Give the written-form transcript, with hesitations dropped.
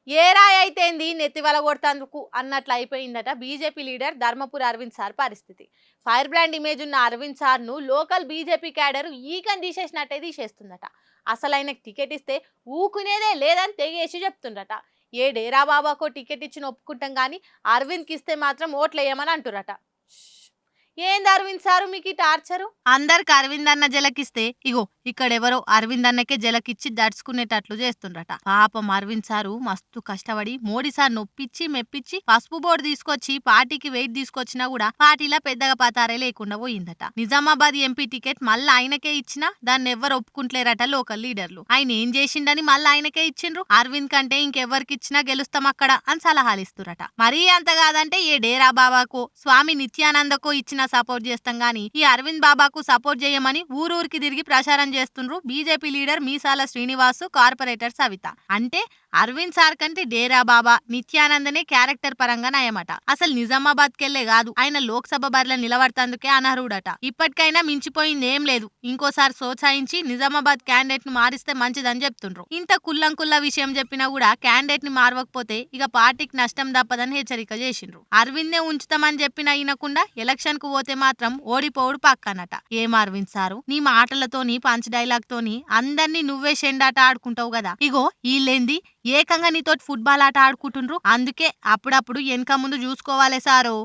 ఏ రాయి అయితేంది నెత్తివల కొడతందుకు అన్నట్లు అయిపోయిందట BJP leader Dharmapuri Arvind sir పరిస్థితి. ఫైర్ బ్రాండ్ ఇమేజ్ ఉన్న అరవింద్ సార్ను లోకల్ బీజేపీ క్యాడర్ ఈకని తీసేసినట్టే తీసేస్తుందట. అసలు ఆయనకు టికెట్ ఇస్తే ఊకునేదే లేదని తెగేసి చెప్తుండట. ఏ డేరా బాబాకో టికెట్ ఇచ్చిన ఒప్పుకుంటాం కానీ అరవింద్కి ఇస్తే మాత్రం ఓట్లు వేయమని అంటురట. ఏంది అరవింద్ సారు మీకు ఈ టార్చరు? అందరికి అరవింద్ అన్న జలకిస్తే ఇగో ఇక్కడెవరో అరవింద్ అన్నకే జలకిచ్చి దడుచుకునేటట్లు చేస్తుండ్రట. పాపం అరవింద్ సారు మస్తు కష్టపడి మోడీ సార్ నొప్పించి మెప్పించి పసుపు బోర్డు తీసుకొచ్చి పార్టీకి వెయిట్ తీసుకొచ్చినా కూడా పార్టీలో పెద్దగా పతారే లేకుండా పోయిందట. నిజామాబాద్ ఎంపీ టికెట్ మళ్ళీ ఆయనకే ఇచ్చినా దాన్ని ఎవ్వరు ఒప్పుకుంటలేరట లోకల్ లీడర్లు. ఆయన ఏం చేసిండని మళ్ళీ ఆయనకే ఇచ్చిండ్రు. అరవింద్ కంటే ఇంకెవ్వరికి ఇచ్చినా గెలుస్తాం అక్కడ అని సలహాలు ఇస్తురట. మరీ అంత కాదంటే ఏ డేరా బాబాకో స్వామి నిత్యానందకో ఇచ్చిన సపోర్ట్ చేస్తాం గానీ ఈ అరవింద్ బాబాకు సపోర్ట్ చేయమని ఊరూరికి తిరిగి ప్రచారం చేస్తుండ్రు బీజేపీ లీడర్ మీసాల శ్రీనివాసు, కార్పొరేటర్ సవిత. అంటే అరవింద్ సార్ కంటే డేరా బాబా నిత్యానందనే క్యారెక్టర్ పరంగా నయమట. అసలు నిజామాబాద్ కెళ్లే కాదు ఆయన లోక్సభ బరిలో నిలబడతందుకే అనర్హుడట. ఇప్పటికైనా మించిపోయింది ఏం లేదు. ఇంకోసారి సోచాయించి నిజామాబాద్ క్యాండిడేట్ ను మారిస్తే మంచిదని చెప్తుండ్రు. ఇంత కుల్లంకుల్లా విషయం చెప్పినా కూడా క్యాండిడేట్ ని మారవకపోతే ఇక పార్టీకి నష్టం తప్పదని హెచ్చరిక చేసిండ్రు. అరవింద్ నే ఉంచుతామని చెప్పినా ఈనకుండా ఎలక్షన్ కు పోతే మాత్రం ఓడిపోవుడు పక్కనట. ఏం అరవింద్ సారు నీ మాటలతోని పంచ్ డైలాగ్ తోని అందరినీ నువ్వే షెండాట ఆడుకుంటావు కదా. ఇగో వీళ్ళేంది ఏకంగా నీతో ఫుట్బాల్ ఆట ఆడుకుంటుండ్రు. అందుకే అప్పుడప్పుడు వెనక ముందు చూసుకోవాలే సారు.